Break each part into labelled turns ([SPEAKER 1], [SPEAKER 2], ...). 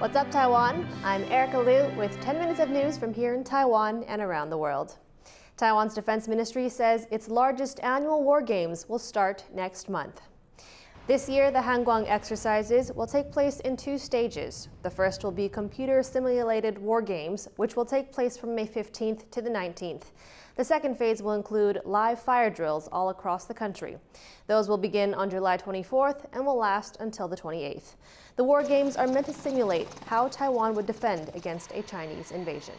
[SPEAKER 1] What's up, Taiwan? I'm Erika Liu with 10 minutes of news from here in Taiwan and around the world. Taiwan's Defense Ministry says its largest annual war games will start next month. This year, the Kuang exercises will take place in 2 stages. The first will be computer-simulated war games, which will take place from May 15th to the 19th. The second phase will include live fire drills all across the country. Those will begin on July 24th and will last until the 28th. The war games are meant to simulate how Taiwan would defend against a Chinese invasion.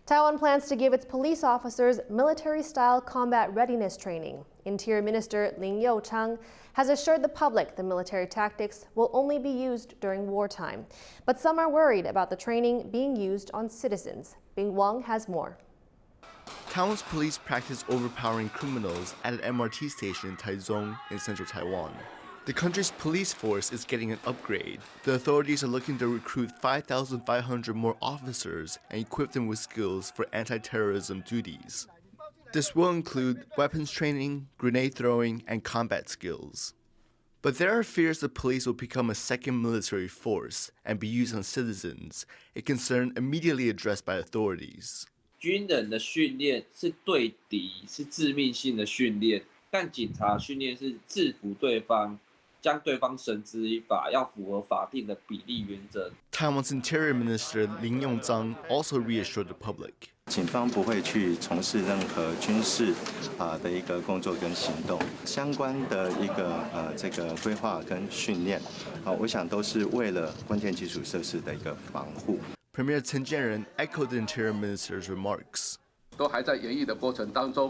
[SPEAKER 1] Taiwan plans to give its police officers military-style combat readiness training. Interior Minister Lin Youchang has assured the public the military tactics will only be used during wartime. But some are worried about the training being used on citizens. Kuang has more.
[SPEAKER 2] Taiwan's police practice overpowering criminals at an MRT station in Taichung in central Taiwan. The country's police force is getting an upgrade. The authorities are looking to recruit 5,500 more officers and equip them with skills for anti-terrorism duties. This will include weapons training, grenade throwing, and combat skills. But there are fears the police will become a second military force and be used on citizens, a concern immediately addressed by authorities.
[SPEAKER 3] 军人的训练是对敌，是致命性的训练，但警察训练是制服对方，将对方绳之以法，要符合法定的比例原则。
[SPEAKER 2] Taiwan's Interior Minister Lin Youchang also reassured the public.
[SPEAKER 4] 警方不会去从事任何军事的一个工作跟行动，相关的一个这个规划跟训练，我想都是为了关键基础设施的一个防护。
[SPEAKER 2] Premier Chen Jianren echoed the Interior Minister's remarks.
[SPEAKER 5] 都还在演绎的过程当中，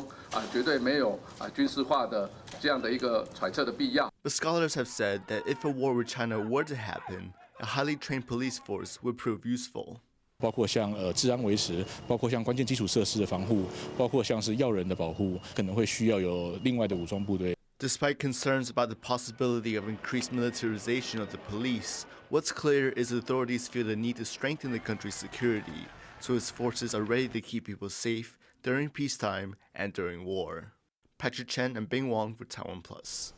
[SPEAKER 5] 绝对没有军事化的这样的一个揣测的必要。
[SPEAKER 2] But scholars have said that if a war with China were to happen, a highly trained police force would prove useful.
[SPEAKER 6] 包括像治安维持，包括像关键基础设施的防护，包括像是要人的保护，可能会需要有另外的武装部队。
[SPEAKER 2] Despite concerns about the possibility of increased militarization of the police, what's clear is authorities feel the need to strengthen the country's security, so its forces are ready to keep people safe during peacetime and during war. Patrick Chen and Bing Wang for TaiwanPlus.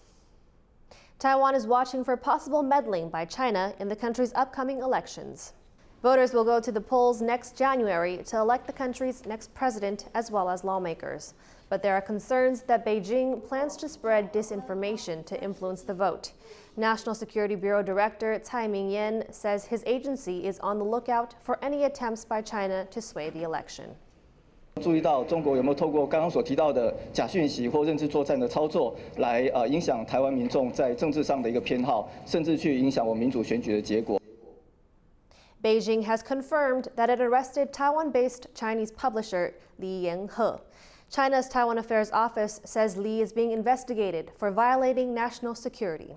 [SPEAKER 1] Taiwan is watching for possible meddling by China in the country's upcoming elections. Voters will go to the polls next January to elect the country's next president as well as lawmakers. But there are concerns that Beijing plans to spread disinformation to influence the vote. National Security Bureau Director Tsai Ming-yen says his agency is on the lookout for any attempts by China to sway the election.
[SPEAKER 7] 注意到中国有没有透过刚刚所提到的假讯息或认知作战的操作，来影响台湾民众在政治上的一个偏好，甚至去影响我们民主选举的结果。
[SPEAKER 1] Beijing has confirmed that it arrested Taiwan-based Chinese publisher Li Yanhe. China's Taiwan Affairs Office says Li is being investigated for violating national security.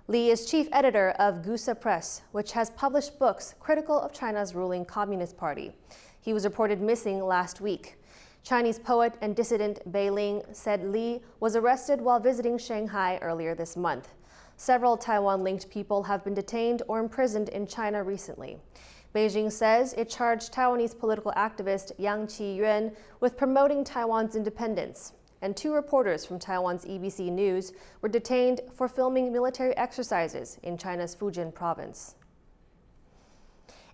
[SPEAKER 1] Li is chief editor of Gusa Press, which has published books critical of China's ruling Communist Party. He was reported missing last week. Chinese poet and dissident Bai Ling said Li was arrested while visiting Shanghai earlier this month. Several Taiwan-linked people have been detained or imprisoned in China recently. Beijing says it charged Taiwanese political activist Yang Qiyuan with promoting Taiwan's independence. And 2 reporters from Taiwan's EBC News were detained for filming military exercises in China's Fujian province.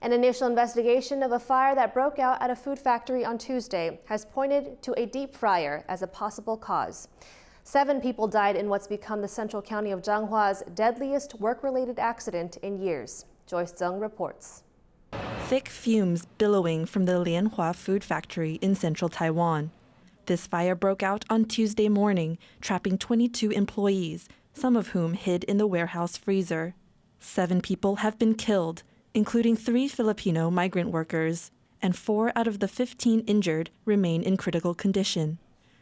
[SPEAKER 1] An initial investigation of a fire that broke out at a food factory on Tuesday has pointed to a deep fryer as a possible cause. 7 people died in what's become the central county of Changhua's deadliest work-related accident in years. Joyce Zeng reports.
[SPEAKER 8] Thick fumes billowing from the Lianhua food factory in central Taiwan. This fire broke out on Tuesday morning, trapping 22 employees, some of whom hid in the warehouse freezer. 7 people have been killed, including 3 Filipino migrant workers, and 4 out of the 15 injured remain in critical condition.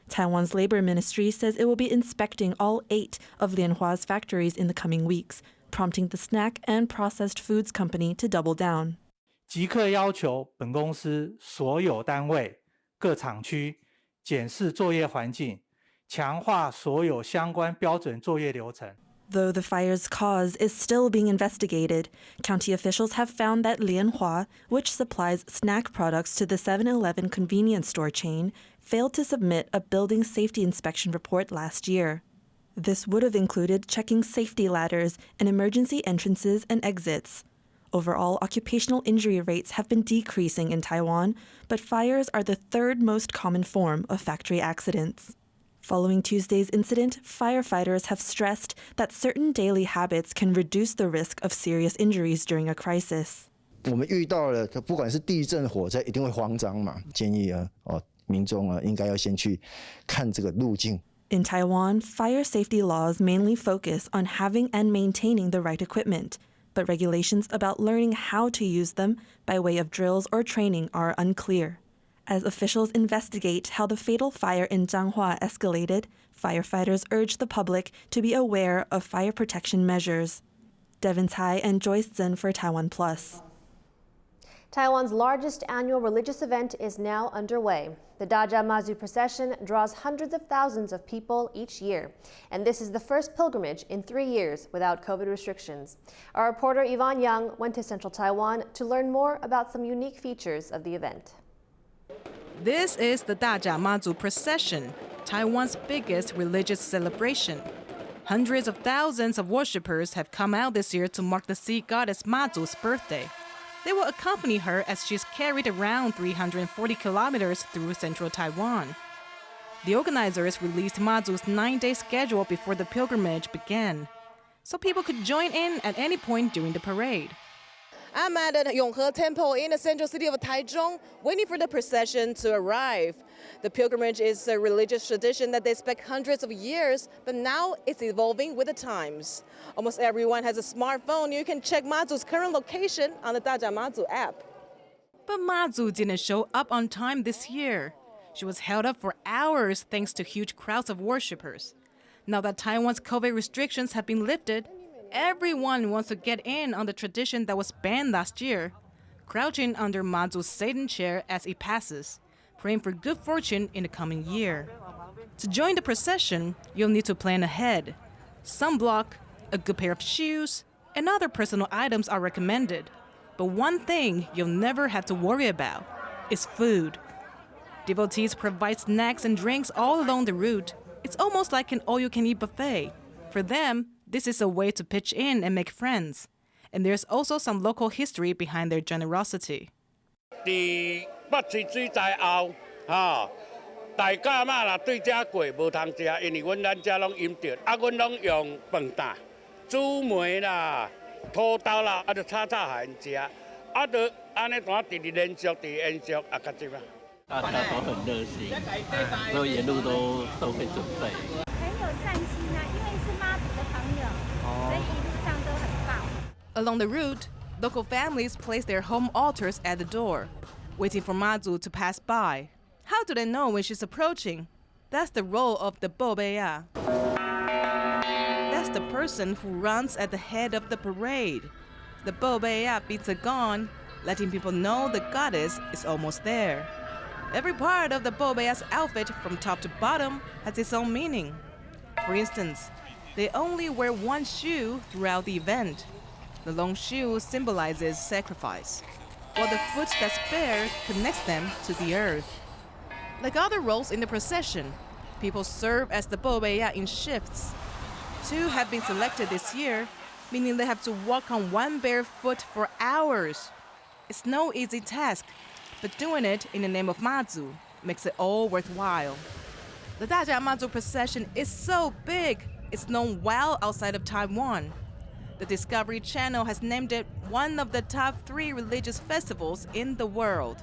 [SPEAKER 8] Taiwan's Labor Ministry says it will be inspecting all 8 of Lianhua's factories in the coming weeks, prompting the snack and processed foods company to double down.
[SPEAKER 9] 即刻要求本公司所有单位、各厂区检视作业环境，强化所有相关标准作业流程。
[SPEAKER 8] Though the fire's cause is still being investigated, county officials have found that Lianhua, which supplies snack products to the 7-Eleven convenience store chain, failed to submit a building safety inspection report last year. This would have included checking safety ladders and emergency entrances and exits. Overall, occupational injury rates have been decreasing in Taiwan, but fires are the third most common form of factory accidents. Following Tuesday's incident, firefighters have stressed that certain daily habits can reduce the risk of serious injuries during a crisis.
[SPEAKER 10] 我们遇到了，不管是地震、火灾，一定会慌张嘛。建议民众应该要先去看这个路径。
[SPEAKER 8] In Taiwan, fire safety laws mainly focus on having and maintaining the right equipment, but regulations about learning how to use them by way of drills or training are unclear. As officials investigate how the fatal fire in Changhua escalated, firefighters urge the public to be aware of fire protection measures. Devin Tai and Joyce Zhen for TaiwanPlus.
[SPEAKER 1] Taiwan's largest annual religious event is now underway. The Dajia Mazu procession draws hundreds of thousands of people each year, and this is the first pilgrimage in 3 years without COVID restrictions. Our reporter Yvonne Young went to central Taiwan to learn more about some unique features of the event.
[SPEAKER 11] This is the Dajia Mazu procession, Taiwan's biggest religious celebration. Hundreds of thousands of worshippers have come out this year to mark the sea goddess Mazu's birthday. They will accompany her as she's carried around 340 kilometers through central Taiwan. The organizers released Mazu's 9-day schedule before the pilgrimage began, so people could join in at any point during the parade.
[SPEAKER 12] I'm at the Yonghe Temple in the central city of Taichung, waiting for the procession to arrive. The pilgrimage is a religious tradition that dates back hundreds of years, but now it's evolving with the times. Almost everyone has a smartphone. You can check Mazu's current location on the Dajia Mazu app.
[SPEAKER 11] But Mazu didn't show up on time this year. She was held up for hours thanks to huge crowds of worshippers. Now that Taiwan's COVID restrictions have been lifted, everyone wants to get in on the tradition that was banned last year, crouching under Mazu's Satan chair as it passes, praying for good fortune in the coming year. To join the procession, you'll need to plan ahead. Sunblock, a good pair of shoes, and other personal items are recommended. But one thing you'll never have to worry about is food. Devotees provide snacks and drinks all along the route. It's almost like an all-you-can-eat buffet. For them, this is a way to pitch in and make friends. And there's also some local history behind their generosity.
[SPEAKER 13] 北水水灾后，大家嘛啦对遮过无通食，因为咱遮拢饮着，阮拢用饭担、煮糜啦、土豆啦，就炒下因食，就安尼单直连续延续，到即嘛。
[SPEAKER 14] 大家都很热心，所以沿路都会准备。
[SPEAKER 15] 很有善心啊，因为是妈祖的朋友，所以一路上都很棒。
[SPEAKER 11] Along the route, local families place their home altars at the door, waiting for Mazu to pass by. How do they know when she's approaching? That's the role of the bobeya. That's the person who runs at the head of the parade. The bobeya beats a gong, letting people know the goddess is almost there. Every part of the bobeya's outfit from top to bottom has its own meaning. For instance, they only wear one shoe throughout the event. The long shoe symbolizes sacrifice, while the foot that's bare connects them to the earth. Like other roles in the procession, people serve as the bobeya in shifts. 2 have been selected this year, meaning they have to walk on one bare foot for hours. It's no easy task, but doing it in the name of Mazu makes it all worthwhile. The Dajia Mazu procession is so big, it's known well outside of Taiwan. The Discovery Channel has named it one of the top 3 religious festivals in the world.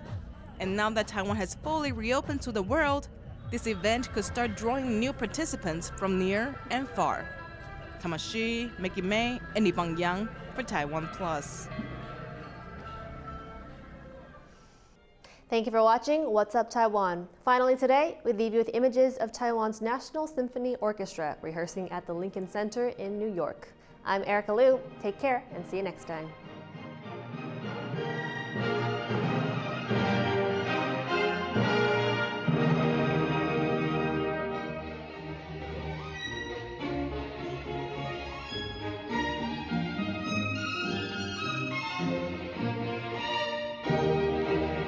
[SPEAKER 11] And now that Taiwan has fully reopened to the world, this event could start drawing new participants from near and far. Tamashi, Mickey May, and Yvonne Yang for TaiwanPlus.
[SPEAKER 1] Thank you for watching What's Up Taiwan. Finally today, we leave you with images of Taiwan's National Symphony Orchestra rehearsing at the Lincoln Center in New York. I'm Erika Liu. Take care and see you next time.